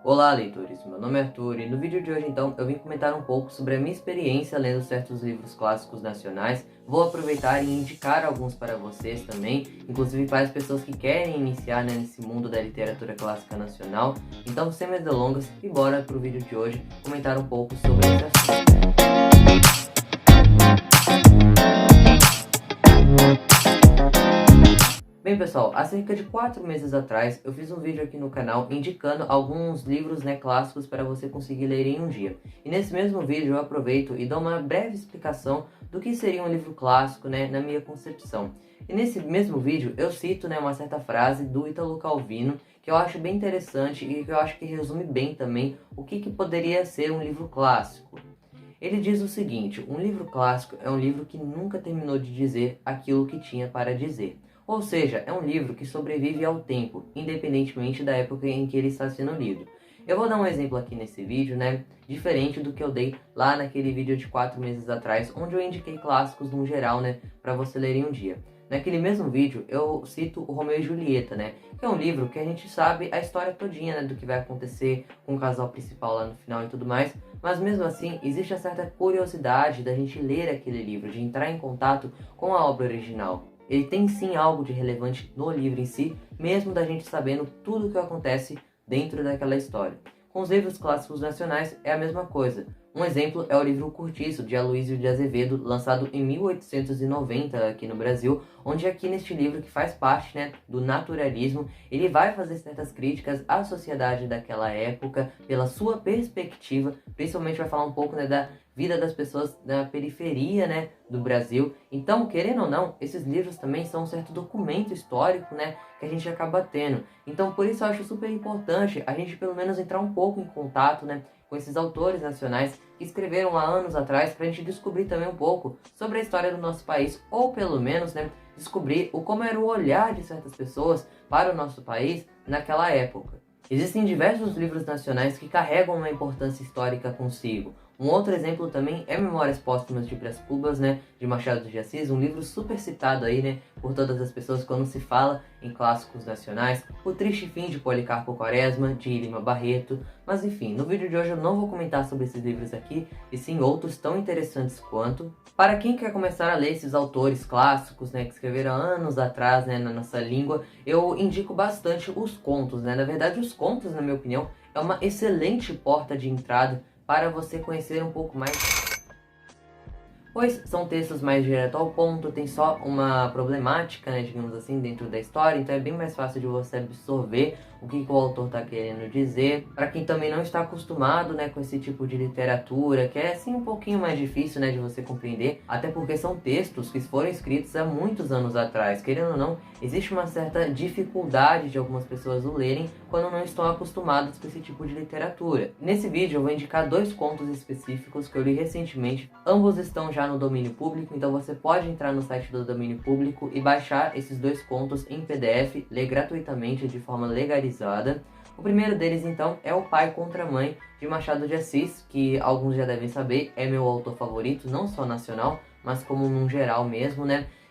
Olá, leitores! Meu nome é Arthur e no vídeo de hoje, então, eu vim comentar um pouco sobre a minha experiência lendo certos livros clássicos nacionais. Vou aproveitar e indicar alguns para vocês também, inclusive para as pessoas que querem iniciar, nesse mundo da literatura clássica nacional. Então, sem mais delongas, e bora para o vídeo de hoje comentar um pouco sobre esse assunto. Bem pessoal, há cerca de 4 meses atrás eu fiz um vídeo aqui no canal indicando alguns livros clássicos para você conseguir ler em um dia. E nesse mesmo vídeo eu aproveito e dou uma breve explicação do que seria um livro clássico na minha concepção. E nesse mesmo vídeo eu cito uma certa frase do Ítalo Calvino que eu acho bem interessante e que eu acho que resume bem também o que poderia ser um livro clássico. Ele diz o seguinte: um livro clássico é um livro que nunca terminou de dizer aquilo que tinha para dizer. Ou seja, é um livro que sobrevive ao tempo, independentemente da época em que ele está sendo lido. Eu vou dar um exemplo aqui nesse vídeo, diferente do que eu dei lá naquele vídeo de 4 meses atrás, onde eu indiquei clássicos no geral, para você ler em um dia. Naquele mesmo vídeo, eu cito o Romeu e Julieta, que é um livro que a gente sabe a história todinha, do que vai acontecer com o casal principal lá no final e tudo mais, mas mesmo assim, existe a certa curiosidade da gente ler aquele livro, de entrar em contato com a obra original. Ele tem sim algo de relevante no livro em si, mesmo da gente sabendo tudo o que acontece dentro daquela história. Com os livros clássicos nacionais é a mesma coisa. Um exemplo é o livro O Cortiço, de Aloysio de Azevedo, lançado em 1890 aqui no Brasil, onde aqui neste livro, que faz parte do naturalismo, ele vai fazer certas críticas à sociedade daquela época, pela sua perspectiva, principalmente vai falar um pouco da vida das pessoas da periferia do Brasil. Então, querendo ou não, esses livros também são um certo documento histórico que a gente acaba tendo. Então, por isso eu acho super importante a gente pelo menos entrar um pouco em contato com esses autores nacionais que escreveram há anos atrás, para a gente descobrir também um pouco sobre a história do nosso país, ou pelo menos descobrir como era o olhar de certas pessoas para o nosso país naquela época. Existem diversos livros nacionais que carregam uma importância histórica consigo. Um outro exemplo também é Memórias Póstumas de Brás Cubas, de Machado de Assis, um livro super citado aí, por todas as pessoas quando se fala em clássicos nacionais. O Triste Fim de Policarpo Quaresma, de Lima Barreto. Mas enfim, no vídeo de hoje eu não vou comentar sobre esses livros aqui, e sim outros tão interessantes quanto. Para quem quer começar a ler esses autores clássicos, que escreveram há anos atrás, na nossa língua, eu indico bastante os contos, Na verdade, os contos, na minha opinião, é uma excelente porta de entrada para você conhecer um pouco mais, pois são textos mais direto ao ponto, tem só uma problemática, digamos assim, dentro da história, então é bem mais fácil de você absorver o que o autor está querendo dizer. Para quem também não está acostumado com esse tipo de literatura, que é assim um pouquinho mais difícil de você compreender, até porque são textos que foram escritos há muitos anos atrás. Querendo ou não, existe uma certa dificuldade de algumas pessoas o lerem quando não estão acostumadas com esse tipo de literatura. Nesse vídeo eu vou indicar 2 contos específicos que eu li recentemente. Ambos estão já no domínio público, então você pode entrar no site do domínio público e baixar esses 2 contos em PDF, ler gratuitamente de forma legalizada. O primeiro deles, então, é O Pai contra a Mãe, de Machado de Assis, que alguns já devem saber, é meu autor favorito, não só nacional, mas como num geral mesmo,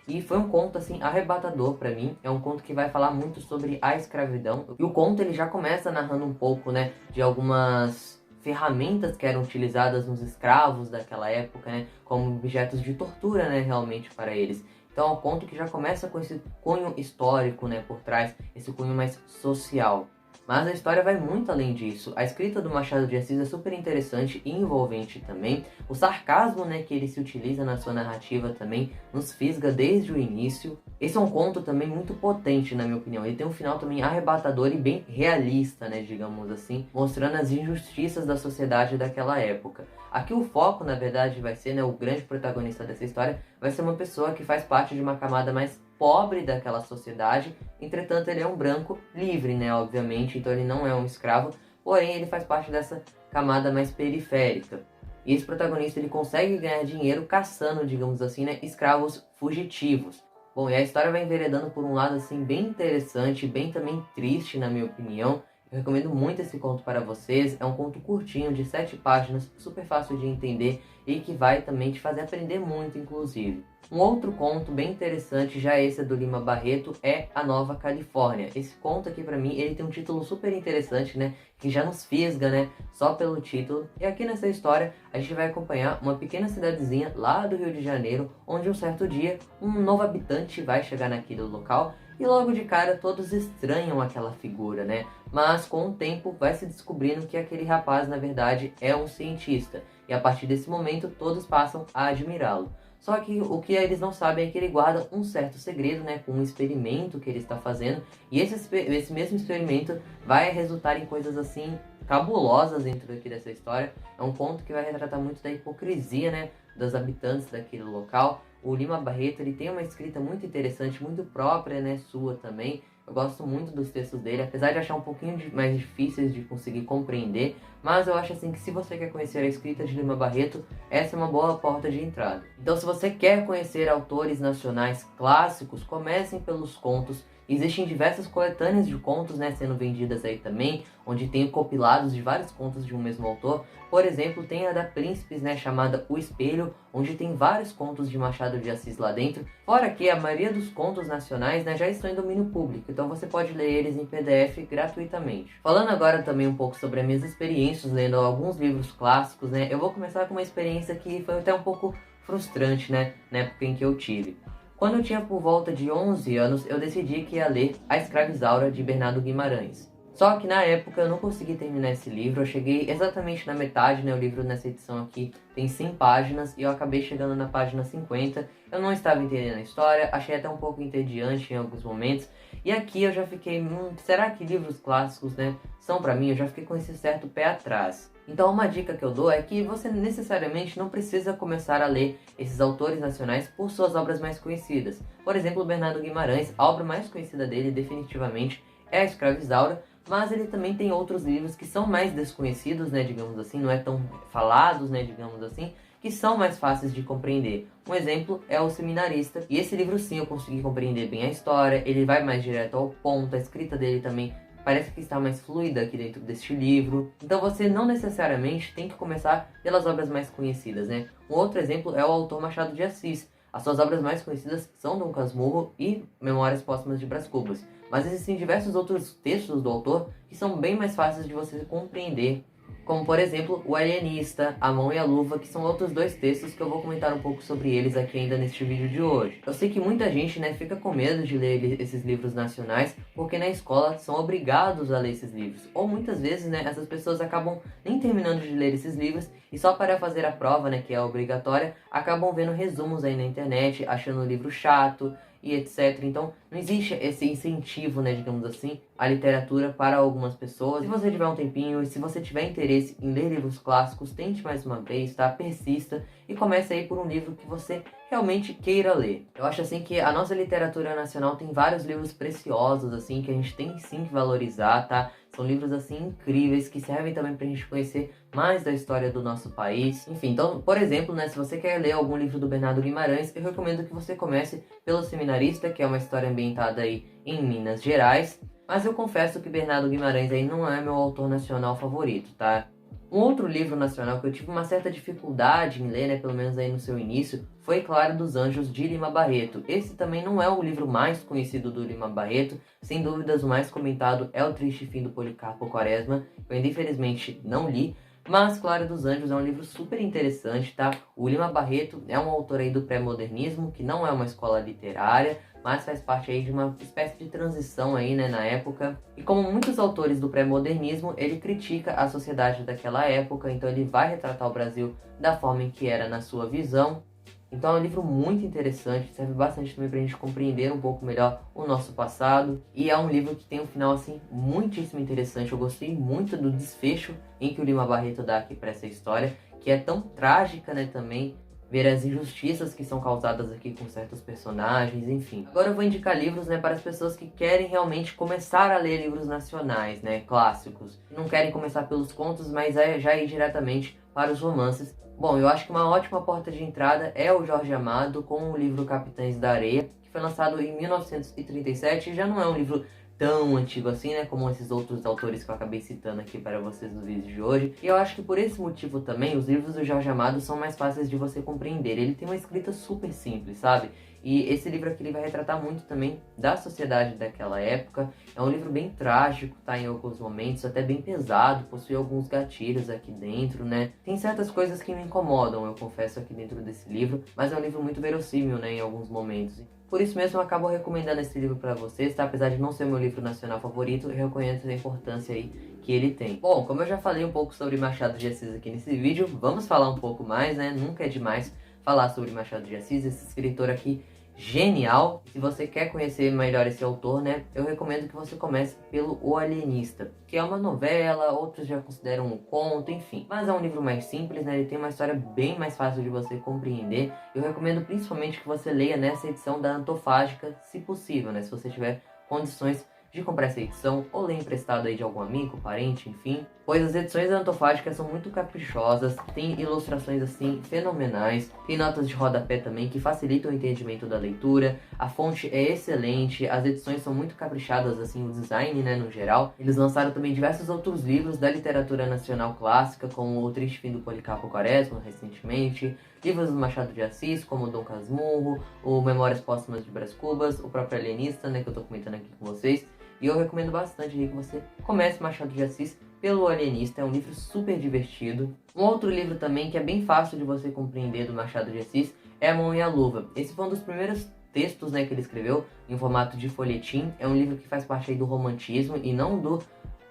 E foi um conto, assim, arrebatador pra mim. É um conto que vai falar muito sobre a escravidão. E o conto, ele já começa narrando um pouco, de algumas ferramentas que eram utilizadas nos escravos daquela época, como objetos de tortura, realmente, para eles. Então é um conto que já começa com esse cunho histórico, por trás, esse cunho mais social. Mas a história vai muito além disso. A escrita do Machado de Assis é super interessante e envolvente também. O sarcasmo, que ele se utiliza na sua narrativa também nos fisga desde o início. Esse é um conto também muito potente, na minha opinião. Ele tem um final também arrebatador e bem realista, digamos assim, mostrando as injustiças da sociedade daquela época. Aqui o foco, na verdade, vai ser, o grande protagonista dessa história vai ser uma pessoa que faz parte de uma camada mais pobre daquela sociedade. Entretanto, ele é um branco livre, obviamente, então ele não é um escravo, porém ele faz parte dessa camada mais periférica. E esse protagonista, ele consegue ganhar dinheiro caçando, digamos assim, escravos fugitivos. Bom, e a história vai enveredando por um lado, assim, bem interessante, bem também triste, na minha opinião. Eu recomendo muito esse conto para vocês. É um conto curtinho, de 7 páginas, super fácil de entender e que vai também te fazer aprender muito, inclusive. Um outro conto bem interessante, já esse é do Lima Barreto, é A Nova Califórnia. Esse conto aqui pra mim, ele tem um título super interessante, né, que já nos fisga, né, só pelo título. E aqui nessa história, a gente vai acompanhar uma pequena cidadezinha lá do Rio de Janeiro, onde um certo dia, um novo habitante vai chegar naquele local e logo de cara todos estranham aquela figura, né? Mas com o tempo vai se descobrindo que aquele rapaz na verdade é um cientista. E a partir desse momento todos passam a admirá-lo. Só que o que eles não sabem é que ele guarda um certo segredo, né, com um experimento que ele está fazendo. E esse mesmo experimento vai resultar em coisas assim cabulosas dentro aqui dessa história. É um conto que vai retratar muito da hipocrisia, né, dos habitantes daquele local. O Lima Barreto, ele tem uma escrita muito interessante, muito própria, né, sua também. Eu gosto muito dos textos dele, apesar de achar um pouquinho mais difíceis de conseguir compreender, mas eu acho assim que se você quer conhecer a escrita de Lima Barreto, essa é uma boa porta de entrada. Então se você quer conhecer autores nacionais clássicos, comecem pelos contos. Existem diversas coletâneas de contos, né, sendo vendidas aí também, onde tem compilados de vários contos de um mesmo autor. Por exemplo, tem a da Príncipes, né, chamada O Espelho, onde tem vários contos de Machado de Assis lá dentro. Fora que a maioria dos contos nacionais, né, já estão em domínio público, então você pode ler eles em PDF gratuitamente. Falando agora também um pouco sobre as minhas experiências lendo alguns livros clássicos, né, eu vou começar com uma experiência que foi até um pouco frustrante, né, na época em que eu tive. Quando eu tinha por volta de 11 anos, eu decidi que ia ler A Escravizaura, de Bernardo Guimarães. Só que na época eu não consegui terminar esse livro, eu cheguei exatamente na metade, né? O livro nessa edição aqui tem 100 páginas e eu acabei chegando na página 50. Eu não estava entendendo a história, achei até um pouco entediante em alguns momentos. E aqui eu já fiquei, será que livros clássicos, né, são pra mim? Eu já fiquei com esse certo pé atrás. Então uma dica que eu dou é que você necessariamente não precisa começar a ler esses autores nacionais por suas obras mais conhecidas. Por exemplo, Bernardo Guimarães, a obra mais conhecida dele definitivamente é A Escravizaura, mas ele também tem outros livros que são mais desconhecidos, né, digamos assim, não é tão falados, né, digamos assim, que são mais fáceis de compreender. Um exemplo é O Seminarista, e esse livro sim eu consegui compreender bem a história, ele vai mais direto ao ponto, a escrita dele também parece que está mais fluida aqui dentro deste livro. Então você não necessariamente tem que começar pelas obras mais conhecidas, né? Um outro exemplo é o autor Machado de Assis. As suas obras mais conhecidas são Dom Casmurro e Memórias Póstumas de Brás Cubas. Mas existem diversos outros textos do autor que são bem mais fáceis de você compreender. Como, por exemplo, O Alienista, A Mão e a Luva, que são outros dois textos que eu vou comentar um pouco sobre eles aqui ainda neste vídeo de hoje. Eu sei que muita gente, né, fica com medo de ler esses livros nacionais, porque na escola são obrigados a ler esses livros. Ou muitas vezes, né, essas pessoas acabam nem terminando de ler esses livros e só para fazer a prova, né, que é obrigatória, acabam vendo resumos aí na internet, achando o livro chato e etc. Então, não existe esse incentivo, né, digamos assim, à literatura para algumas pessoas. Se você tiver um tempinho e se você tiver interesse em ler livros clássicos, tente mais uma vez, tá? Persista e comece aí por um livro que você realmente queira ler. Eu acho assim que a nossa literatura nacional tem vários livros preciosos, assim, que a gente tem sim que valorizar, tá? São livros, assim, incríveis, que servem também pra gente conhecer mais da história do nosso país. Enfim, então, por exemplo, né, se você quer ler algum livro do Bernardo Guimarães, eu recomendo que você comece pelo Seminarista, que é uma história ambientada aí em Minas Gerais. Mas eu confesso que Bernardo Guimarães aí não é meu autor nacional favorito, tá? Um outro livro nacional que eu tive uma certa dificuldade em ler, né, pelo menos aí no seu início, foi Clara dos Anjos, de Lima Barreto. Esse também não é o livro mais conhecido do Lima Barreto, sem dúvidas o mais comentado é O Triste Fim do Policarpo Quaresma, eu ainda infelizmente não li, mas Clara dos Anjos é um livro super interessante, tá? O Lima Barreto é um autor aí do pré-modernismo, que não é uma escola literária, mas faz parte aí de uma espécie de transição aí, né, na época. E como muitos autores do pré-modernismo, ele critica a sociedade daquela época, então ele vai retratar o Brasil da forma em que era na sua visão. Então é um livro muito interessante, serve bastante também pra gente compreender um pouco melhor o nosso passado. E é um livro que tem um final, assim, muitíssimo interessante. Eu gostei muito do desfecho em que o Lima Barreto dá aqui pra essa história, que é tão trágica, né, também. Ver as injustiças que são causadas aqui com certos personagens, enfim. Agora eu vou indicar livros, né, para as pessoas que querem realmente começar a ler livros nacionais, né, clássicos. Não querem começar pelos contos, mas já ir diretamente para os romances. Bom, eu acho que uma ótima porta de entrada é o Jorge Amado com o livro Capitães da Areia, que foi lançado em 1937 e já não é um livro tão antigo assim, né, como esses outros autores que eu acabei citando aqui para vocês no vídeo de hoje. E eu acho que por esse motivo também, os livros do Jorge Amado são mais fáceis de você compreender. Ele tem uma escrita super simples, sabe? E esse livro aqui ele vai retratar muito também da sociedade daquela época. É um livro bem trágico, tá? Em alguns momentos, até bem pesado, possui alguns gatilhos aqui dentro, né? Tem certas coisas que me incomodam, eu confesso, aqui dentro desse livro, mas é um livro muito verossímil, né, em alguns momentos. Por isso mesmo eu acabo recomendando esse livro para vocês, tá? Apesar de não ser meu livro nacional favorito, eu reconheço a importância aí que ele tem. Bom, como eu já falei um pouco sobre Machado de Assis aqui nesse vídeo, vamos falar um pouco mais, né? Nunca é demais falar sobre Machado de Assis, esse escritor aqui genial. Se você quer conhecer melhor esse autor, né, eu recomendo que você comece pelo O Alienista, que é uma novela, outros já consideram um conto, enfim. Mas é um livro mais simples, né, ele tem uma história bem mais fácil de você compreender. Eu recomendo principalmente que você leia nessa edição da Antofágica, se possível, né, se você tiver condições de comprar essa edição ou ler emprestado aí de algum amigo, parente, enfim. Pois as edições da Antofágica são muito caprichosas, tem ilustrações assim fenomenais, tem notas de rodapé também que facilitam o entendimento da leitura, a fonte é excelente, as edições são muito caprichadas assim, o design, né, no geral. Eles lançaram também diversos outros livros da literatura nacional clássica, como O Triste Fim do Policarpo Quaresma, recentemente, livros do Machado de Assis, como Dom Casmurro, o Memórias Póstumas de Brás Cubas, o próprio Alienista, né, que eu tô comentando aqui com vocês. E eu recomendo bastante que você comece Machado de Assis pelo Alienista, é um livro super divertido. Um outro livro também que é bem fácil de você compreender do Machado de Assis é A Mão e a Luva. Esse foi um dos primeiros textos, né, que ele escreveu em formato de folhetim. É um livro que faz parte aí do romantismo e não do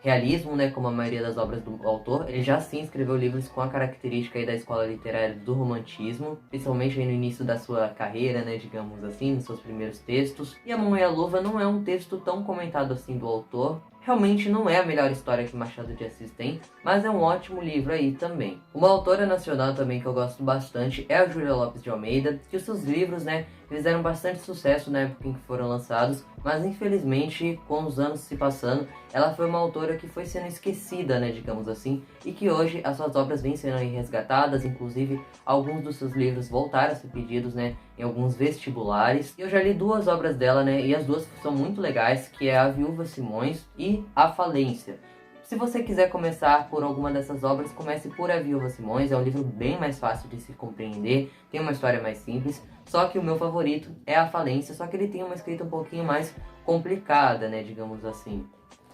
realismo, né, como a maioria das obras do autor. Ele já sim escreveu livros com a característica aí da escola literária do romantismo, principalmente aí no início da sua carreira, né, digamos assim, nos seus primeiros textos. E A Mão e a Luva não é um texto tão comentado assim do autor. Realmente não é a melhor história que Machado de Assis tem, mas é um ótimo livro aí também. Uma autora nacional também que eu gosto bastante é a Júlia Lopes de Almeida, que os seus livros, né, fizeram bastante sucesso na época em que foram lançados, mas infelizmente, com os anos se passando, ela foi uma autora que foi sendo esquecida, né, digamos assim, e que hoje as suas obras vêm sendo aí resgatadas, inclusive alguns dos seus livros voltaram a ser pedidos, né, em alguns vestibulares. Eu já li duas obras dela, né, e as duas são muito legais, que é A Viúva Simões e A Falência. Se você quiser começar por alguma dessas obras, comece por A Viúva Simões, é um livro bem mais fácil de se compreender, tem uma história mais simples, só que o meu favorito é A Falência, só que ele tem uma escrita um pouquinho mais complicada, né, digamos assim.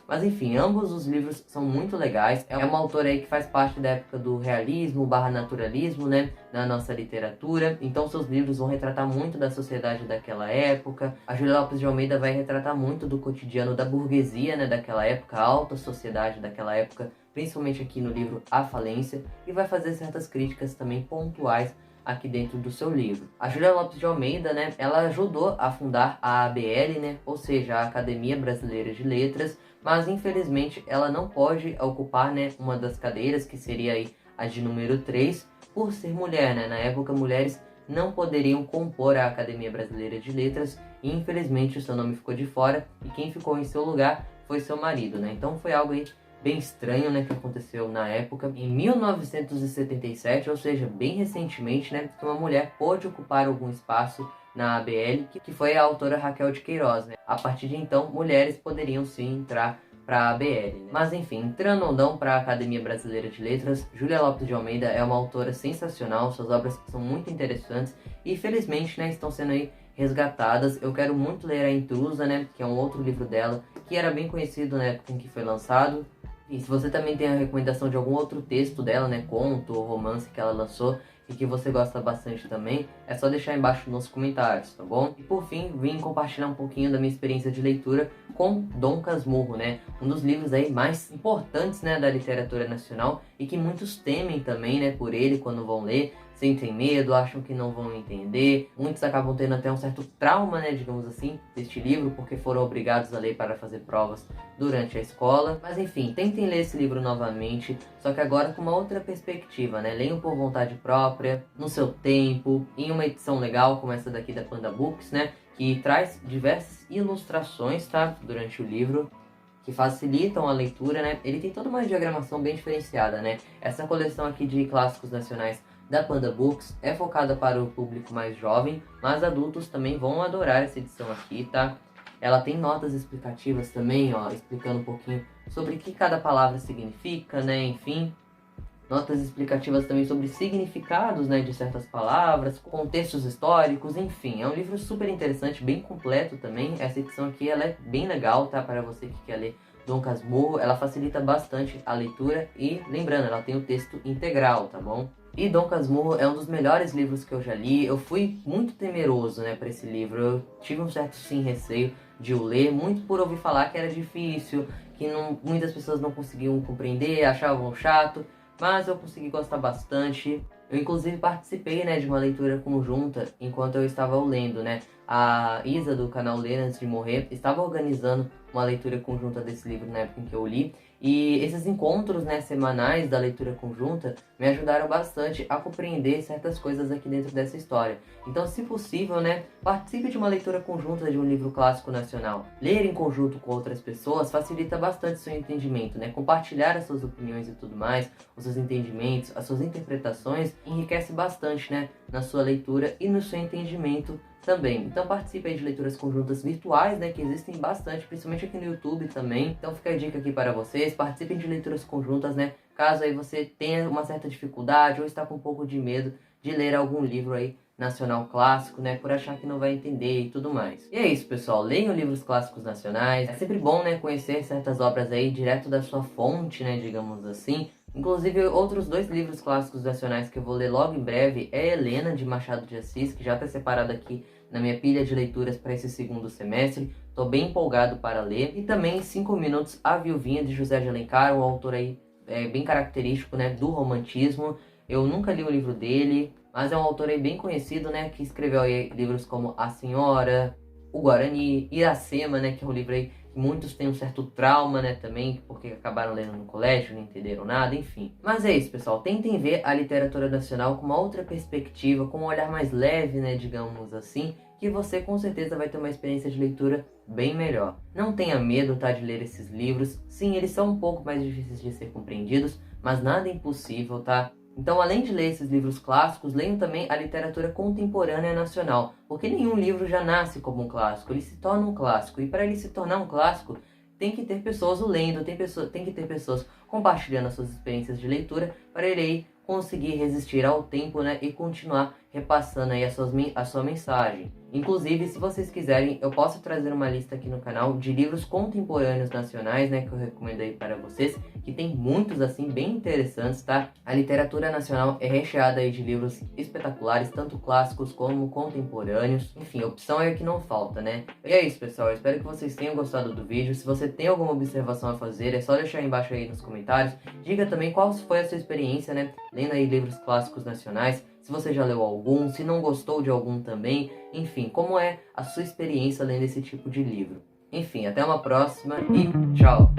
Mas enfim, ambos os livros são muito legais. É uma autora aí que faz parte da época do realismo barra naturalismo, né, na nossa literatura. Então seus livros vão retratar muito da sociedade daquela época. A Júlia Lopes de Almeida vai retratar muito do cotidiano da burguesia, né, daquela época, a alta sociedade daquela época, principalmente aqui no livro A Falência, e vai fazer certas críticas também pontuais aqui dentro do seu livro. A Júlia Lopes de Almeida, né, ela ajudou a fundar a ABL, né, ou seja, a Academia Brasileira de Letras, mas infelizmente ela não pode ocupar, né, uma das cadeiras, que seria aí a de número 3, por ser mulher, né? Na época, mulheres não poderiam compor a Academia Brasileira de Letras e infelizmente o seu nome ficou de fora e quem ficou em seu lugar foi seu marido, né? Então foi algo aí bem estranho, né, que aconteceu na época. Em 1977, ou seja, bem recentemente, né, que uma mulher pôde ocupar algum espaço na ABL, que foi a autora Raquel de Queiroz, né? A partir de então, mulheres poderiam sim entrar para a ABL, né? Mas enfim, entrando ou não para a Academia Brasileira de Letras, Júlia Lopes de Almeida é uma autora sensacional, suas obras são muito interessantes e felizmente, né, estão sendo aí resgatadas. Eu quero muito ler A Intrusa, né, que é um outro livro dela, que era bem conhecido na época em que foi lançado. E se você também tem a recomendação de algum outro texto dela, né, conto ou romance que ela lançou e que você gosta bastante também, é só deixar aí embaixo nos comentários, tá bom? E por fim, vim compartilhar um pouquinho da minha experiência de leitura com Dom Casmurro, né, um dos livros aí mais importantes, né, da literatura nacional e que muitos temem também, né, por ele quando vão ler. Sentem medo, acham que não vão entender. Muitos acabam tendo até um certo trauma, né, digamos assim, deste livro, porque foram obrigados a ler para fazer provas durante a escola. Mas enfim, tentem ler esse livro novamente, só que agora com uma outra perspectiva, né? Leiam por vontade própria, no seu tempo, em uma edição legal como essa daqui da Panda Books, né, que traz diversas ilustrações, tá, durante o livro, que facilitam a leitura, né? Ele tem toda uma diagramação bem diferenciada, né? Essa coleção aqui de clássicos nacionais da Panda Books é focada para o público mais jovem, mas adultos também vão adorar essa edição aqui, tá? Ela tem notas explicativas também, ó, explicando um pouquinho sobre o que cada palavra significa, né, enfim. Notas explicativas também sobre significados, né, de certas palavras, contextos históricos, enfim. É um livro super interessante, bem completo também. Essa edição aqui, ela é bem legal, tá? Para você que quer ler Dom Casmurro, ela facilita bastante a leitura e, lembrando, ela tem o texto integral, tá bom? E Dom Casmurro é um dos melhores livros que eu já li. Eu fui muito temeroso, né, para esse livro. Eu tive um certo, sim, receio de o ler, muito por ouvir falar que era difícil, que muitas pessoas não conseguiam compreender, achavam chato. Mas eu consegui gostar bastante. Eu inclusive participei, né, de uma leitura conjunta enquanto eu estava o lendo, né. A Isa do canal Ler Antes de Morrer estava organizando uma leitura conjunta desse livro na época em que eu li. E esses encontros, né, semanais da leitura conjunta me ajudaram bastante a compreender certas coisas aqui dentro dessa história. Então, se possível, né, participe de uma leitura conjunta de um livro clássico nacional. Ler em conjunto com outras pessoas facilita bastante seu entendimento, né? Compartilhar as suas opiniões e tudo mais, os seus entendimentos, as suas interpretações, enriquece bastante, né, na sua leitura e no seu entendimento também. Então participe aí de leituras conjuntas virtuais, né, que existem bastante, principalmente aqui no YouTube também. Então fica a dica aqui para vocês, participem de leituras conjuntas, né, caso aí você tenha uma certa dificuldade ou está com um pouco de medo de ler algum livro aí nacional clássico, né, por achar que não vai entender e tudo mais. E é isso, pessoal, leiam livros clássicos nacionais. É sempre bom, né, conhecer certas obras aí direto da sua fonte, né, digamos assim. Inclusive, outros 2 livros clássicos nacionais que eu vou ler logo em breve é Helena, de Machado de Assis, que já está separado aqui na minha pilha de leituras para esse segundo semestre. Estou bem empolgado para ler. E também 5 Minutos, A Viuvinha, de José de Alencar, um autor aí bem característico, né, do romantismo. Eu nunca li o livro dele, mas é um autor aí bem conhecido, né, que escreveu aí livros como A Senhora, O Guarani, Iracema, né, que é um livro aí que muitos têm um certo trauma, né, também, porque acabaram lendo no colégio, não entenderam nada, enfim. Mas é isso, pessoal, tentem ver a literatura nacional com uma outra perspectiva, com um olhar mais leve, né, digamos assim, que você com certeza vai ter uma experiência de leitura bem melhor. Não tenha medo, tá, de ler esses livros. Sim, eles são um pouco mais difíceis de ser compreendidos, mas nada é impossível, tá? Então, além de ler esses livros clássicos, leiam também a literatura contemporânea nacional, porque nenhum livro já nasce como um clássico, ele se torna um clássico, e para ele se tornar um clássico, tem que ter pessoas o lendo, tem que ter pessoas compartilhando as suas experiências de leitura, para ele aí conseguir resistir ao tempo, né, e continuar repassando aí a sua mensagem. Inclusive, se vocês quiserem, eu posso trazer uma lista aqui no canal de livros contemporâneos nacionais, né, que eu recomendo aí para vocês, que tem muitos, assim, bem interessantes, tá? A literatura nacional é recheada aí de livros espetaculares, tanto clássicos como contemporâneos. Enfim, opção é o que não falta, né? E é isso, pessoal, eu espero que vocês tenham gostado do vídeo. Se você tem alguma observação a fazer, é só deixar aí embaixo aí nos comentários. Diga também qual foi a sua experiência, né, lendo aí livros clássicos nacionais. Se você já leu algum, se não gostou de algum também, enfim, como é a sua experiência lendo esse tipo de livro. Enfim, até uma próxima e tchau!